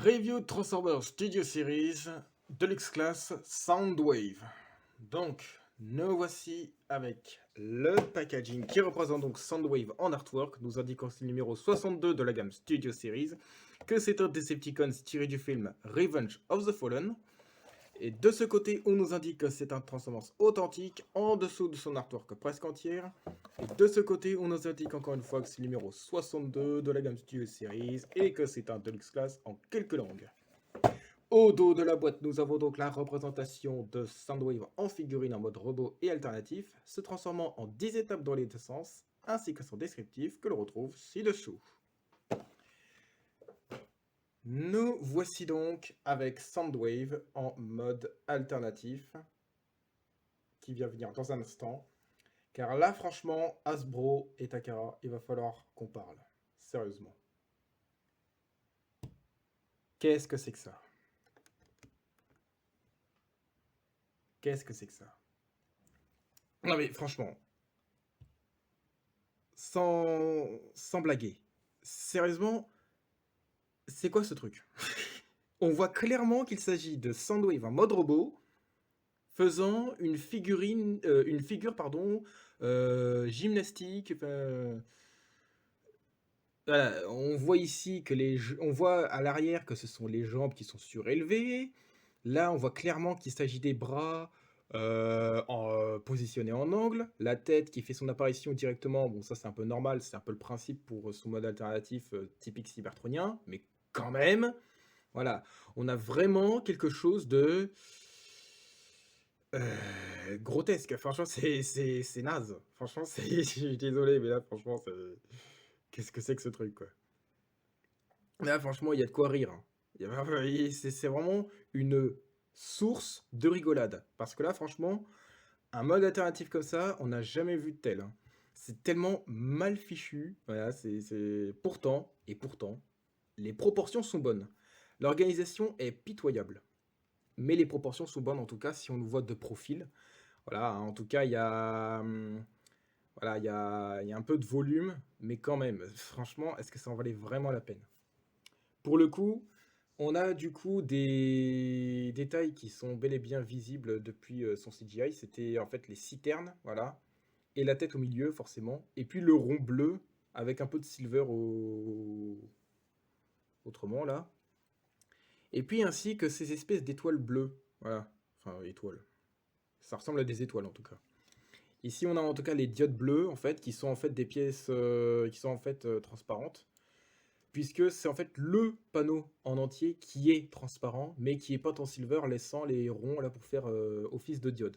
Review de Transformers Studio Series Deluxe Class Soundwave. Donc, nous voici avec le packaging qui représente donc Soundwave en artwork, nous indiquant que c'est le numéro 62 de la gamme Studio Series, que c'est un Decepticons tiré du film Revenge of the Fallen. Et de ce côté, on nous indique que c'est un Transformers authentique, en dessous de son artwork presque entière. Et de ce côté, on nous indique encore une fois que c'est le numéro 62 de la gamme Studio Series et que c'est un Deluxe Class en quelques langues. Au dos de la boîte, nous avons donc la représentation de Soundwave en figurine en mode robot et alternatif, se transformant en 10 étapes dans les deux sens, ainsi que son descriptif que l'on retrouve ci-dessous. Nous voici donc avec Soundwave en mode alternatif, qui vient venir dans un instant. Car là, franchement, Hasbro et Takara, il va falloir qu'on parle. Sérieusement. Qu'est-ce que c'est que ça? Qu'est-ce que c'est que ça? Non mais franchement, sans blaguer, sérieusement, c'est quoi ce truc? On voit clairement qu'il s'agit de Soundwave en mode robot, faisant une figure, pardon, gymnastique. Voilà, on voit ici que on voit à l'arrière que ce sont les jambes qui sont surélevées. Là, on voit clairement qu'il s'agit des bras positionnés en angle. La tête qui fait son apparition directement. Bon, ça c'est un peu normal, c'est un peu le principe pour son mode alternatif typique cybertronien, mais quand même, voilà, on a vraiment quelque chose de grotesque. Franchement, c'est naze. Franchement, je suis désolé, mais là, franchement, qu'est-ce que c'est que ce truc, quoi? Là, franchement, il y a de quoi rire, hein. C'est vraiment une source de rigolade. Parce que là, franchement, un mode alternatif comme ça, on n'a jamais vu de tel, hein. C'est tellement mal fichu. Voilà, pourtant, les proportions sont bonnes. L'organisation est pitoyable. Mais les proportions sont bonnes, en tout cas, si on nous voit de profil. Voilà, hein, en tout cas, voilà, il y a un peu de volume, mais quand même, franchement, est-ce que ça en valait vraiment la peine? Pour le coup, on a du coup des détails qui sont bel et bien visibles depuis son CGI. C'était en fait les citernes, voilà, et la tête au milieu, forcément, et puis le rond bleu avec un peu de silver autrement là, et puis ainsi que ces espèces d'étoiles bleues, voilà, enfin étoiles. Ça ressemble à des étoiles en tout cas. Ici, on a en tout cas les diodes bleues en fait, qui sont en fait des pièces qui sont en fait transparentes, puisque c'est en fait le panneau en entier qui est transparent, mais qui est peint en silver, laissant les ronds là pour faire office de diode.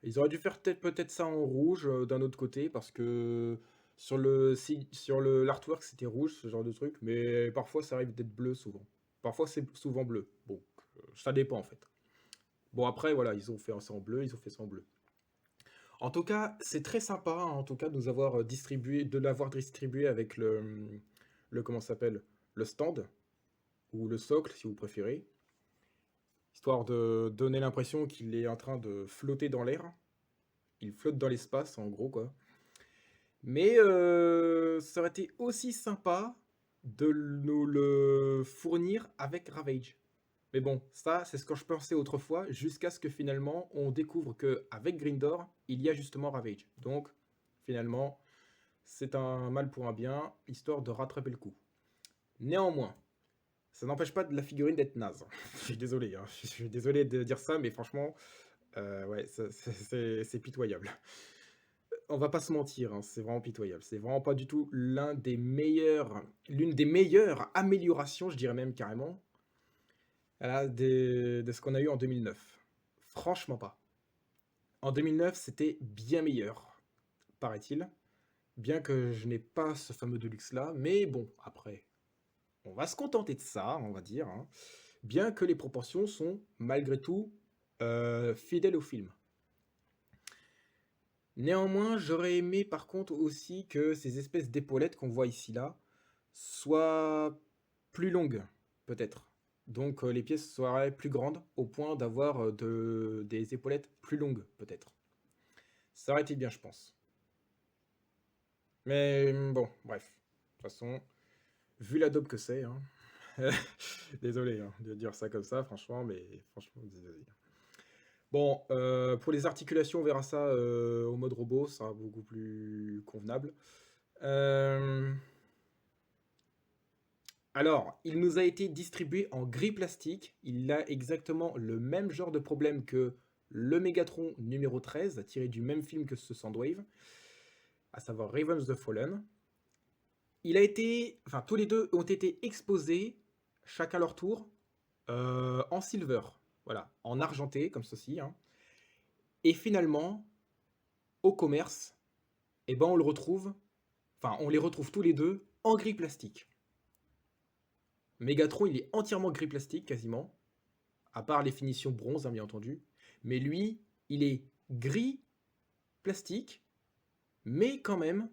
Ils auraient dû faire peut-être ça en rouge d'un autre côté, parce que sur l'artwork c'était rouge, ce genre de truc, mais parfois ça arrive d'être bleu souvent. Parfois c'est souvent bleu. Bon, ça dépend en fait. Bon après voilà, ils ont fait ça en bleu, ils ont fait ça en bleu. En tout cas, c'est très sympa, hein, en tout cas, de nous avoir distribué, de l'avoir distribué avec le comment ça s'appelle, le stand ou le socle, si vous préférez, histoire de donner l'impression qu'il est en train de flotter dans l'air. Il flotte dans l'espace, en gros, quoi. Mais ça aurait été aussi sympa de nous le fournir avec Ravage. Mais bon, ça, c'est ce que je pensais autrefois, jusqu'à ce que finalement, on découvre que avec Grindor, il y a justement Ravage. Donc, finalement, c'est un mal pour un bien, histoire de rattraper le coup. Néanmoins, ça n'empêche pas de la figurine d'être naze. Je suis désolé, hein. Je suis désolé de dire ça, mais franchement, ouais, c'est pitoyable. On va pas se mentir, hein, c'est vraiment pitoyable. C'est vraiment pas du tout l'une des meilleures améliorations, je dirais même carrément, voilà, de ce qu'on a eu en 2009. Franchement pas. En 2009, c'était bien meilleur, paraît-il. Bien que je n'ai pas ce fameux Deluxe là, mais bon, après, on va se contenter de ça, on va dire, hein. Bien que les proportions sont malgré tout fidèles au film. Néanmoins, j'aurais aimé par contre aussi que ces espèces d'épaulettes qu'on voit ici là soient plus longues, peut-être. Donc les pièces seraient plus grandes au point d'avoir des épaulettes plus longues, peut-être. Ça aurait été bien, je pense. Mais bon, bref. De toute façon, vu la daube que c'est, hein. Désolé hein, de dire ça comme ça, franchement, mais franchement, désolé. Bon, pour les articulations, on verra ça au mode robot, ça sera beaucoup plus convenable. Euh, Alors, il nous a été distribué en gris plastique. Il a exactement le même genre de problème que le Megatron numéro 13, tiré du même film que ce Soundwave, à savoir Ravens the Fallen. Il a été, enfin, tous les deux ont été exposés, chacun leur tour, en silver, voilà, en argenté, comme ceci. Hein. Et finalement, au commerce, eh ben, on le retrouve, enfin, on les retrouve tous les deux en gris plastique. Megatron, il est entièrement gris plastique, quasiment, à part les finitions bronze, hein, bien entendu. Mais lui, il est gris plastique, mais quand même,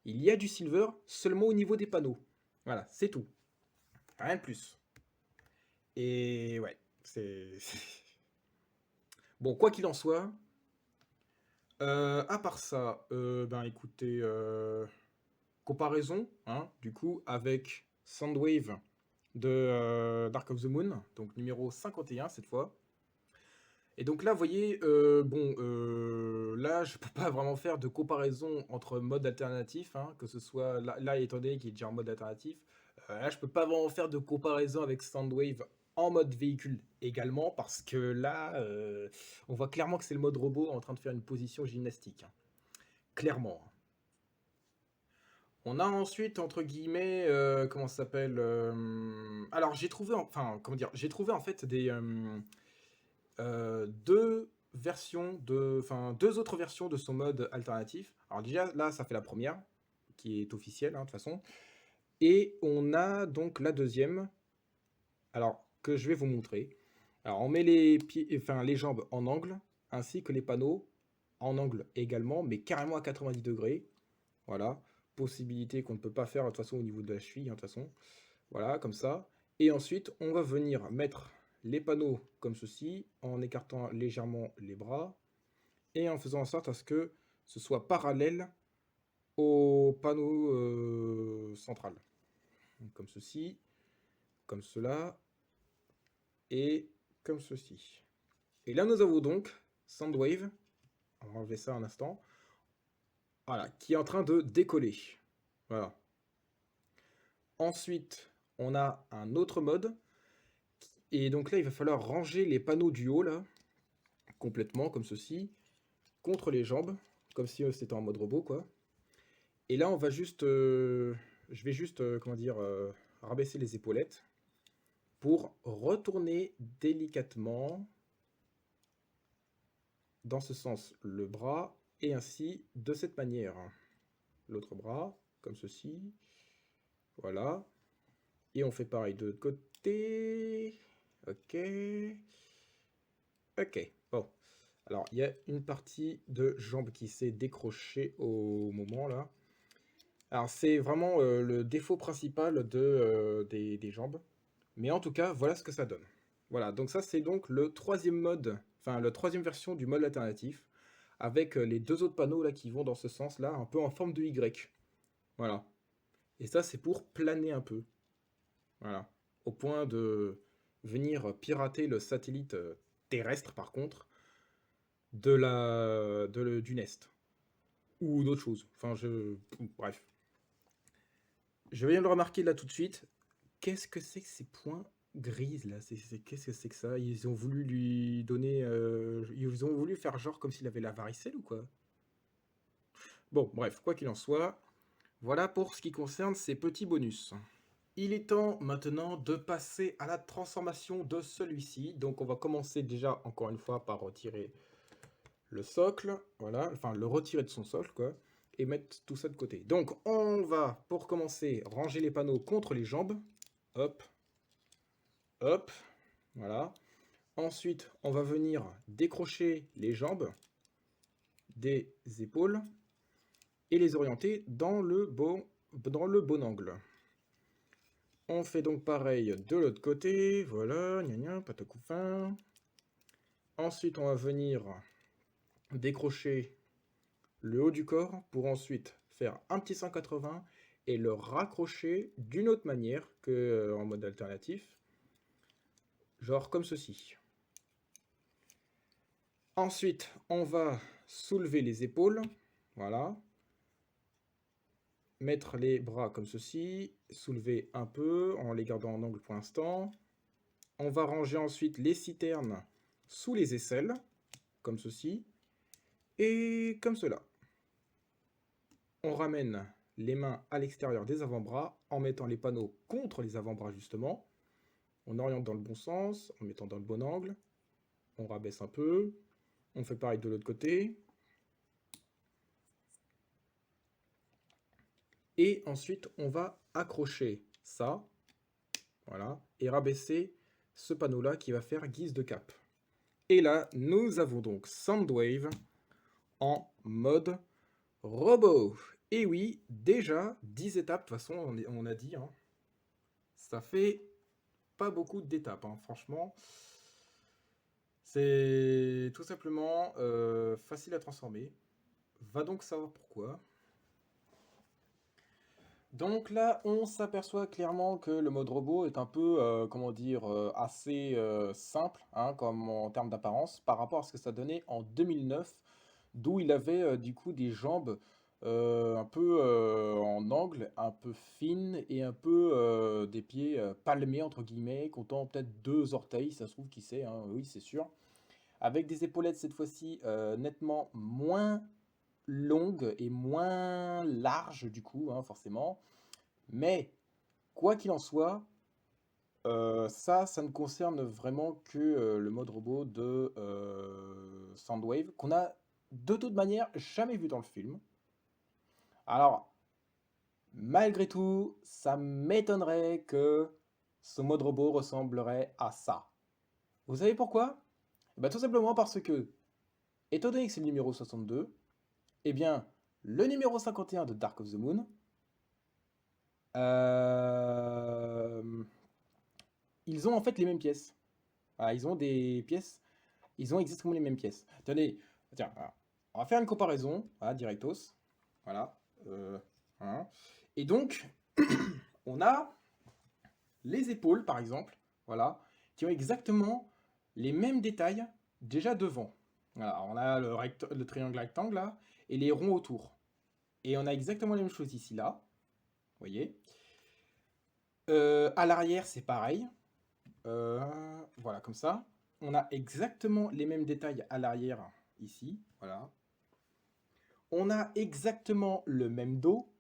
il y a du silver seulement au niveau des panneaux. Voilà, c'est tout. Rien de plus. Et ouais, c'est... Bon, quoi qu'il en soit, à part ça, ben écoutez, comparaison, hein, du coup, avec Soundwave de Dark of the Moon, donc numéro 51 cette fois. Et donc là, vous voyez, bon, là, je peux pas vraiment faire de comparaison entre modes alternatifs, hein, que ce soit là étant donné qu'il est déjà en mode alternatif, là, je peux pas vraiment faire de comparaison avec Soundwave en mode véhicule également, parce que là, on voit clairement que c'est le mode robot en train de faire une position gymnastique, hein. Clairement. On a ensuite, entre guillemets, comment ça s'appelle alors, j'ai trouvé, enfin, comment dire, j'ai trouvé en fait deux versions enfin deux autres versions de son mode alternatif. Alors déjà là, ça fait la première qui est officielle hein, de toute façon, et on a donc la deuxième. Alors que je vais vous montrer. Alors on met les pieds, enfin les jambes en angle, ainsi que les panneaux en angle également, mais carrément à 90 degrés. Voilà, possibilité qu'on ne peut pas faire de toute façon au niveau de la cheville, hein, de toute façon. Voilà, comme ça. Et ensuite, on va venir mettre les panneaux comme ceci, en écartant légèrement les bras, et en faisant en sorte à ce que ce soit parallèle au panneau central. Donc, comme ceci, comme cela, et comme ceci. Et là, nous avons donc Soundwave, on va enlever ça un instant, voilà, qui est en train de décoller. Voilà. Ensuite, on a un autre mode. Et donc là, il va falloir ranger les panneaux du haut, là, complètement, comme ceci, contre les jambes, comme si c'était en mode robot, quoi. Et là, on va juste... je vais juste, comment dire, rabaisser les épaulettes pour retourner délicatement dans ce sens le bras, et ainsi de cette manière. L'autre bras, comme ceci. Voilà. Et on fait pareil de l'autre côté. Ok. Ok. Bon. Alors, il y a une partie de jambe qui s'est décrochée au moment là. Alors, c'est vraiment le défaut principal des jambes. Mais en tout cas, voilà ce que ça donne. Voilà, donc ça c'est donc le troisième mode, enfin la troisième version du mode alternatif, avec les deux autres panneaux là qui vont dans ce sens-là, un peu en forme de Y. Voilà. Et ça c'est pour planer un peu. Voilà. Au point de venir pirater le satellite terrestre par contre du Nest. Ou d'autres choses. Enfin, bref. Je viens de le remarquer là tout de suite. Qu'est-ce que c'est que ces points grises là? Qu'est-ce que c'est que ça? Ils ont voulu lui donner. Ils ont voulu faire genre comme s'il avait la varicelle ou quoi? Bon, bref, quoi qu'il en soit, voilà pour ce qui concerne ces petits bonus. Il est temps maintenant de passer à la transformation de celui-ci. Donc on va commencer déjà encore une fois par retirer le socle, voilà, enfin le retirer de son socle quoi, et mettre tout ça de côté. Donc on va pour commencer ranger les panneaux contre les jambes, hop, hop, voilà. Ensuite on va venir décrocher les jambes des épaules et les orienter dans le bon angle. On fait donc pareil de l'autre côté, voilà, gna gna, patacouffin. Ensuite on va venir décrocher le haut du corps pour ensuite faire un petit 180 et le raccrocher d'une autre manière que en mode alternatif, genre comme ceci. Ensuite, on va soulever les épaules, voilà. Mettre les bras comme ceci, soulever un peu en les gardant en angle pour l'instant. On va ranger ensuite les citernes sous les aisselles, comme ceci, et comme cela. On ramène les mains à l'extérieur des avant-bras en mettant les panneaux contre les avant-bras justement. On oriente dans le bon sens, en mettant dans le bon angle. On rabaisse un peu. On fait pareil de l'autre côté. Et ensuite, on va accrocher ça, voilà, et rabaisser ce panneau-là qui va faire guise de cap. Et là, nous avons donc Soundwave en mode robot. Et oui, déjà 10 étapes, de toute façon, on a dit, hein. Ça fait pas beaucoup d'étapes, hein, franchement. C'est tout simplement facile à transformer. Va donc savoir pourquoi. Donc là, on s'aperçoit clairement que le mode robot est un peu, comment dire, assez simple, hein, comme en termes d'apparence, par rapport à ce que ça donnait en 2009, d'où il avait du coup des jambes un peu en angle, un peu fines, et un peu des pieds palmés, entre guillemets, comptant peut-être 2 orteils, ça se trouve, qui sait, hein, oui, c'est sûr. Avec des épaulettes cette fois-ci nettement moins longues et moins larges, du coup, hein, forcément. Mais, quoi qu'il en soit, ça ne concerne vraiment que le mode robot de Soundwave, qu'on a de toute manière jamais vu dans le film. Alors, malgré tout, ça m'étonnerait que ce mode robot ressemblerait à ça. Vous savez pourquoi? Bah, tout simplement parce que, étant donné que c'est le numéro 62, eh bien, le numéro 51 de Dark of the Moon, euh, ils ont en fait les mêmes pièces. Voilà, ils ont des pièces, ils ont exactement les mêmes pièces. Tenez, tiens, voilà. On va faire une comparaison, voilà, directos. Voilà. Voilà. Et donc, on a les épaules, par exemple, voilà, qui ont exactement les mêmes détails déjà devant. Voilà, on a le triangle rectangle là, et les ronds autour. Et on a exactement les mêmes choses ici, là. Vous voyez. À l'arrière, c'est pareil. Voilà, comme ça. On a exactement les mêmes détails à l'arrière, ici. Voilà. On a exactement le même dos.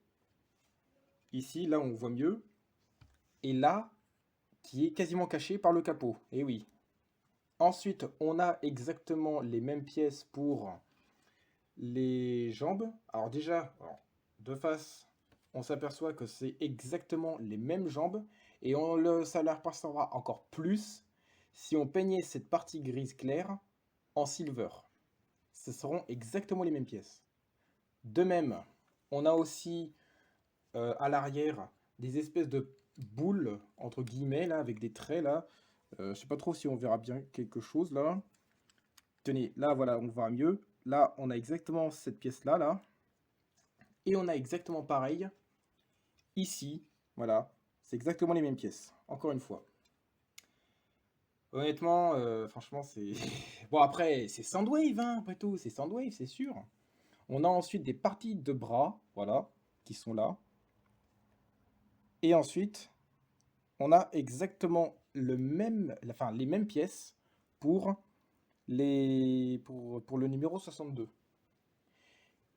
Ici, là, on voit mieux. Et là, qui est quasiment caché par le capot. Et oui. Ensuite, on a exactement les mêmes pièces pour les jambes. Alors déjà, de face, on s'aperçoit que c'est exactement les mêmes jambes. Et ça leur passera encore plus si on peignait cette partie grise claire en silver. Ce seront exactement les mêmes pièces. De même, on a aussi à l'arrière des espèces de boules, entre guillemets, là, avec des traits, là. Je sais pas trop si on verra bien quelque chose, là. Tenez, là, voilà, on voit mieux. Là, on a exactement cette pièce-là, là. Et on a exactement pareil ici. Voilà, c'est exactement les mêmes pièces. Encore une fois. Honnêtement, franchement, c'est... Bon, après, c'est Soundwave, hein, après tout. C'est Soundwave, c'est sûr. On a ensuite des parties de bras, voilà, qui sont là. Et ensuite, on a exactement le même, enfin, les mêmes pièces pour, pour le numéro 62.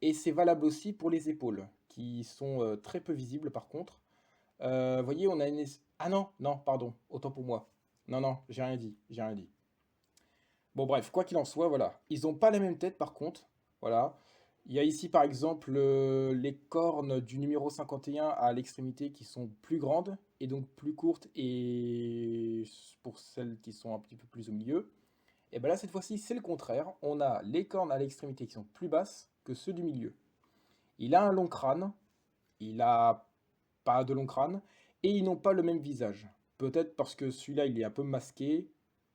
Et c'est valable aussi pour les épaules, qui sont très peu visibles par contre. Vous voyez, on a une... Ah non, non, pardon, autant pour moi. Non, non, j'ai rien dit, j'ai rien dit. Bon bref, quoi qu'il en soit, voilà. Ils n'ont pas la même tête par contre. Voilà. Il y a ici par exemple les cornes du numéro 51 à l'extrémité qui sont plus grandes et donc plus courtes et pour celles qui sont un petit peu plus au milieu. Et bien là cette fois-ci c'est le contraire. On a les cornes à l'extrémité qui sont plus basses que ceux du milieu. Il a un long crâne, il a pas de long crâne et ils n'ont pas le même visage. Peut-être parce que celui-là il est un peu masqué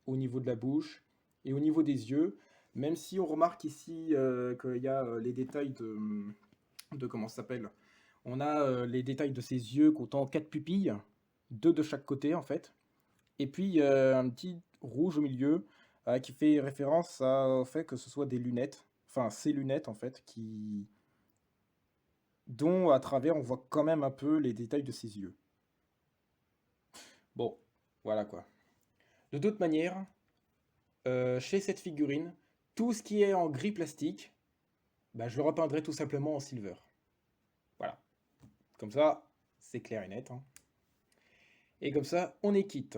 au niveau de la bouche et au niveau des yeux, même si on remarque ici qu'il y a les détails de comment ça s'appelle, On a les détails de ses yeux comptant 4 pupilles, 2 de chaque côté en fait. Et puis un petit rouge au milieu qui fait référence au fait que ce soit des lunettes, enfin ces lunettes en fait, dont à travers on voit quand même un peu les détails de ses yeux. Bon, voilà quoi. De toute manière, chez cette figurine, tout ce qui est en gris plastique, bah, je le repeindrai tout simplement en silver. Voilà. Comme ça, c'est clair et net, hein. Et comme ça, on est quitte.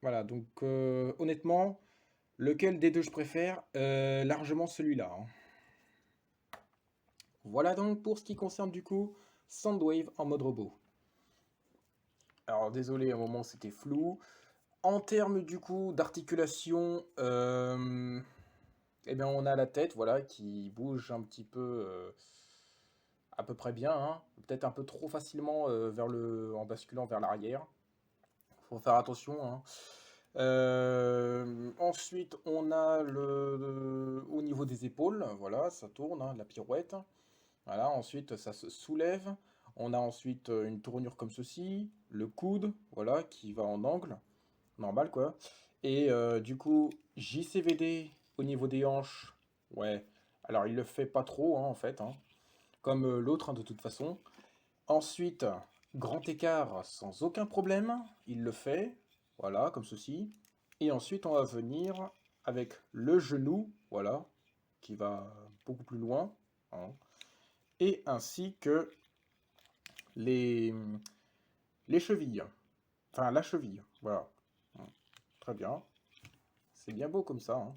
Voilà, donc honnêtement, lequel des deux je préfère? Largement celui-là, hein. Voilà donc pour ce qui concerne du coup Soundwave en mode robot. Alors désolé, à un moment c'était flou. En termes du coup d'articulation, eh bien on a la tête, voilà, qui bouge un petit peu, à peu près bien, hein. Peut-être un peu trop facilement en basculant vers l'arrière. Faut faire attention, hein. Ensuite, on a au niveau des épaules, voilà, ça tourne, hein, la pirouette. Voilà, ensuite ça se soulève. On a ensuite une tournure comme ceci, le coude, voilà, qui va en angle, normal quoi. Et du coup, JCVD au niveau des hanches, ouais. Alors il le fait pas trop, hein, en fait, hein, comme l'autre, hein, de toute façon. Ensuite, grand écart sans aucun problème, il le fait, voilà, comme ceci. Et ensuite, on va venir avec le genou, voilà, qui va beaucoup plus loin, hein, et ainsi que les, les chevilles, enfin la cheville, voilà. Très bien, c'est bien beau comme ça, hein.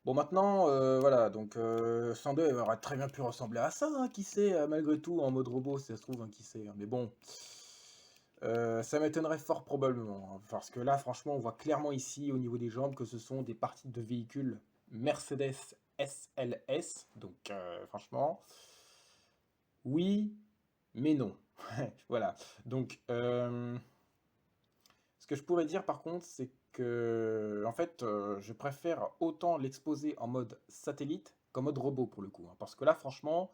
Bon, maintenant, voilà, donc Sando elle aurait très bien pu ressembler à ça, hein, qui sait, malgré tout, en mode robot, si ça se trouve, hein, qui sait, hein. Mais bon, ça m'étonnerait fort probablement, hein, parce que là, franchement, on voit clairement ici, au niveau des jambes, que ce sont des parties de véhicules Mercedes SLS. Donc, franchement, oui, mais non. Voilà. Donc, ce que je pourrais dire, par contre, c'est que, en fait, je préfère autant l'exposer en mode satellite qu'en mode robot, pour le coup, hein. Parce que là, franchement,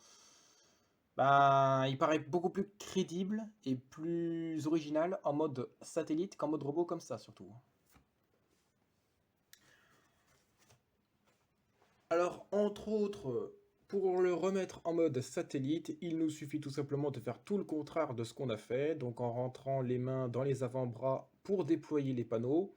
ben, il paraît beaucoup plus crédible et plus original en mode satellite qu'en mode robot comme ça, surtout. Alors, entre autres, pour le remettre en mode satellite, il nous suffit tout simplement de faire tout le contraire de ce qu'on a fait, donc en rentrant les mains dans les avant-bras pour déployer les panneaux,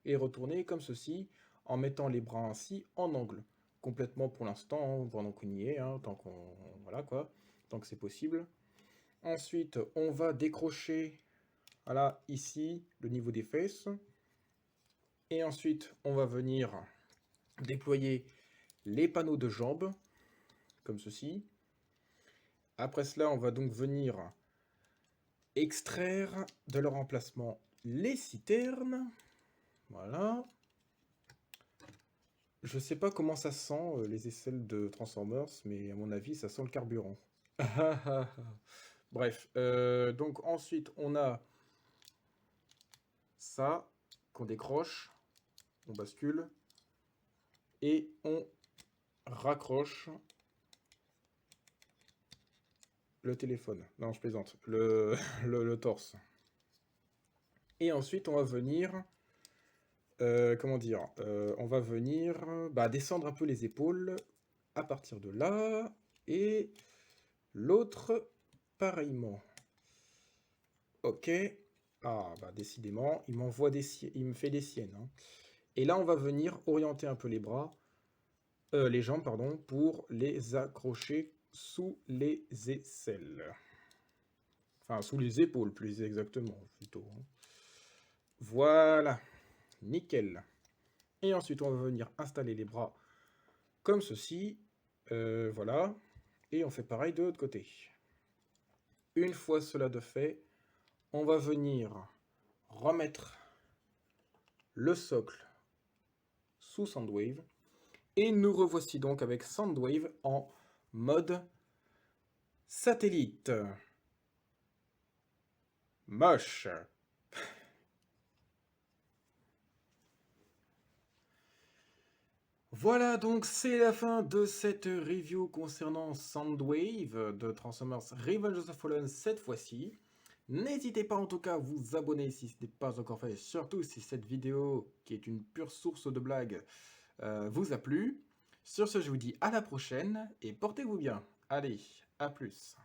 et retourner comme ceci, en mettant les bras ainsi en angle. Complètement pour l'instant, hein, pendant qu'on y est, hein, tant qu'on... Voilà quoi, tant que c'est possible. Ensuite, on va décrocher, voilà, ici, le niveau des fesses. Et ensuite, on va venir déployer les panneaux de jambes, comme ceci. Après cela, on va donc venir extraire de leur emplacement les citernes. Voilà. Je sais pas comment ça sent, les aisselles de Transformers, mais à mon avis, ça sent le carburant. Bref, donc ensuite, on a ça qu'on décroche, on bascule, et on raccroche le téléphone. Non, je plaisante. Le torse. Et ensuite, on va venir... comment dire? On va venir descendre un peu les épaules à partir de là. Et l'autre, pareillement. Ok. Ah, bah décidément, il me fait des siennes, hein. Et là, on va venir orienter un peu les bras, les jambes, pardon, pour les accrocher sous les aisselles. Enfin, sous les épaules, plus exactement, plutôt, hein. Voilà, nickel. Et ensuite, on va venir installer les bras comme ceci. Voilà. Et on fait pareil de l'autre côté. Une fois cela de fait, on va venir remettre le socle sous Soundwave. Et nous revoici donc avec Soundwave en mode satellite. Moche. Voilà, donc c'est la fin de cette review concernant Soundwave de Transformers Revenge of the Fallen cette fois-ci. N'hésitez pas en tout cas à vous abonner si ce n'est pas encore fait, surtout si cette vidéo, qui est une pure source de blagues, vous a plu. Sur ce, je vous dis à la prochaine et portez-vous bien. Allez, à plus.